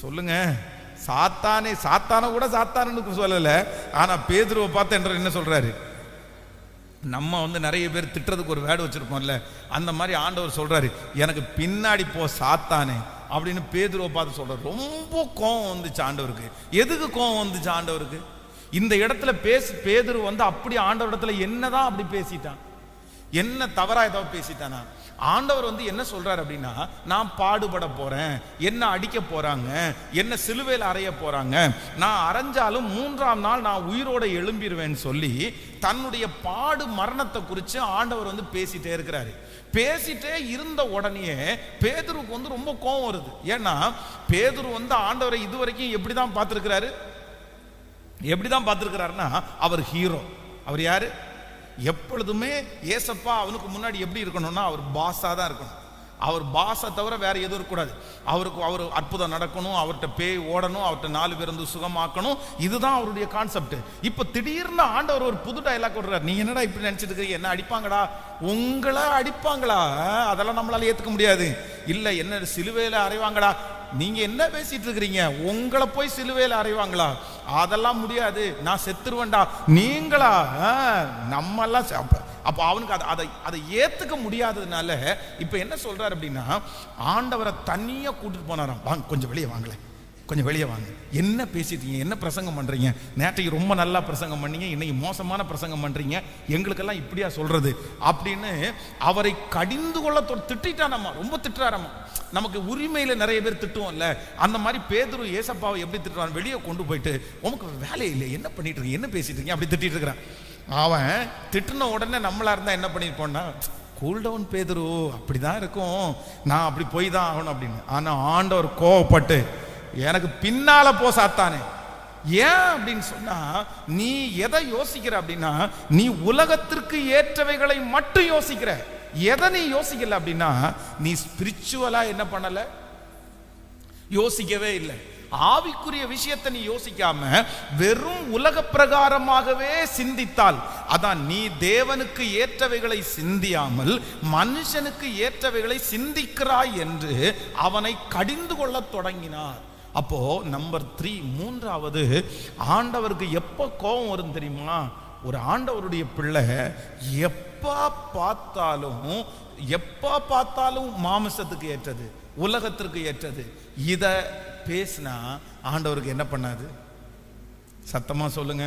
சொல்லுங்க. சாத்தான கூட சாத்தானுக்கு சொல்லல. ஆனா பேதுருவை பார்த்து என்ற என்ன சொல்றாரு? நம்ம நிறைய பேர் திட்டுறதுக்கு ஒரு வேர்டு வச்சிருப்போம்ல, அந்த மாதிரி ஆண்டவர் சொல்றாரு, எனக்கு பின்னாடி போ சாத்தானே அப்படின்னு பேதுருவை பார்த்து சொல்றாரு. ரொம்ப கோவம் வந்துச்சு ஆண்டவருக்கு. எதுக்கு கோவம் வந்துச்சு ஆண்டவருக்கு? இந்த இடத்துல பேதுரு அப்படி ஆண்டவர் இடத்துல என்னதான் அப்படி பேசிட்டான், என்ன தவறா ஏதாவது பேசிட்டானா? ஆண்டவர் என்ன சொல்றாரு அப்படின்னா, நான் பாடுபட போறேன், என்ன அடிக்க போறாங்க, என்ன சிலுவையில் அறைய போறாங்க, நான் அரைஞ்சாலும் 3ஆம் நாள் நான் உயிரோட எழும்பிடுவேன்னு சொல்லி தன்னுடைய பாடு மரணத்தை குறித்து ஆண்டவர் பேசிட்டே இருக்கிறாரு. பேசிட்டே இருந்த உடனே பேதுருக்கு ரொம்ப கோபம் வருது. ஏன்னா பேதுரு ஆண்டவரை இதுவரைக்கும் எப்படிதான் பார்த்திருக்கிறாரு? எப்படிதான் பார்த்திருக்கிறாருன்னா, அவர் ஹீரோ. அவர் யாரு? எப்பொழுதுமே ஏசப்பா அவனுக்கு முன்னாடி எப்படி இருக்கணும்னா, அவர் பாஸா தான் இருக்கணும். அவர் பாஸை தவிர வேற எதுவும் இருக்கக்கூடாது. அவர் அற்புதம் நடக்கணும், அவர்கிட்ட பேய் ஓடணும், அவர்கிட்ட 4 பேர் சுகமாக்கணும். இதுதான் அவருடைய கான்செப்ட். இப்ப திடீர்னு ஆண்டவர் ஒரு புது டயலாக் விடுறாரு. நீ என்னடா இப்படி நினைச்சிட்டு இருக்கீங்க? என்ன அடிப்பாங்கடா? உங்களை அடிப்பாங்களா? அதெல்லாம் நம்மளால ஏத்துக்க முடியாது. இல்ல என்ன சிலுவையில அறைவாங்கடா? நீங்க என்ன பேசிட்டு இருக்கிறீங்க? உங்களை போய் சிலுவையில் அறைவாங்களா? அதெல்லாம் முடியாது, நான் செத்துருவேன்டா. நீங்களா? நம்ம எல்லாம் அப்ப அவனுக்கு அதை ஏத்துக்க முடியாததுனால இப்ப என்ன சொல்றாரு அப்படின்னா, ஆண்டவரை தனியா கூட்டிட்டு போனாராம். வாங்க கொஞ்சம் வெளியே வாங்கல, கொஞ்சம் வெளியே வாங்க. என்ன பேசிட்டீங்க? என்ன பிரசங்கம் பண்றீங்க? நேற்றைக்கு ரொம்ப நல்லா பிரசங்கம் பண்ணீங்க, இன்னைக்கு மோசமான பிரசங்கம் பண்றீங்க, எங்களுக்கெல்லாம் இப்படியா சொல்றது அப்படின்னு அவரை கடிந்து கொள்ள திட்டானம்மா. ரொம்ப திட்டுறாரம்மா. நமக்கு உரிமையில நிறைய பேர் திட்டுவோம்ல, அந்த மாதிரி பேதுரு ஏசப்பாவை எப்படி திட்டுறான்? வெளியே கொண்டு போயிட்டு, உனக்கு வேலை இல்லை, என்ன பண்ணிட்டு இருக்கீங்க, என்ன பேசிட்டு இருக்கீங்க அப்படி திட்டிட்டு இருக்கிறான். அவன் திட்டுன உடனே நம்மளா இருந்தா என்ன பண்ணிருப்போம்னா, கூல்டவுன் பேதுரு, அப்படிதான் இருக்கும், நான் அப்படி போய் தான் ஆகணும் அப்படின்னு. ஆனா ஆண்டவர் கோவப்பட்டு, எனக்கு பின்னால போ சாத்தானே. ஏன் அப்படின்னு சொன்னா, நீ எதை யோசிக்கிற அப்படின்னா, நீ உலகத்திற்கு ஏற்றவைகளை மட்டும் யோசிக்கிற. எதை நீ யோசிக்கல அப்படின்னா, நீ ஸ்பிரிச்சுவலா என்ன பண்ணல, யோசிக்கவே இல்லை. ஆவிக்குரிய விஷயத்தை நீ யோசிக்காம வெறும் உலக பிரகாரமாகவே சிந்தித்தால், அதான் நீ தேவனுக்கு ஏற்றவைகளை சிந்தியாமல் மனுஷனுக்கு ஏற்றவைகளை சிந்திக்கிறாய் என்று அவனை கடிந்து கொள்ள தொடங்கினார். அப்போ நம்பர் 3, 3வது, ஆண்டவருக்கு எப்ப கோபம் வரும் தெரியுமா? ஒரு ஆண்டவருடைய பிள்ளை எப்ப பார்த்தாலும் மாமிசத்துக்கு ஏற்றது, உலகத்திற்கு ஏற்றது இத பேசினா ஆண்டவருக்கு என்ன பண்ணாது? சத்தமா சொல்லுங்க.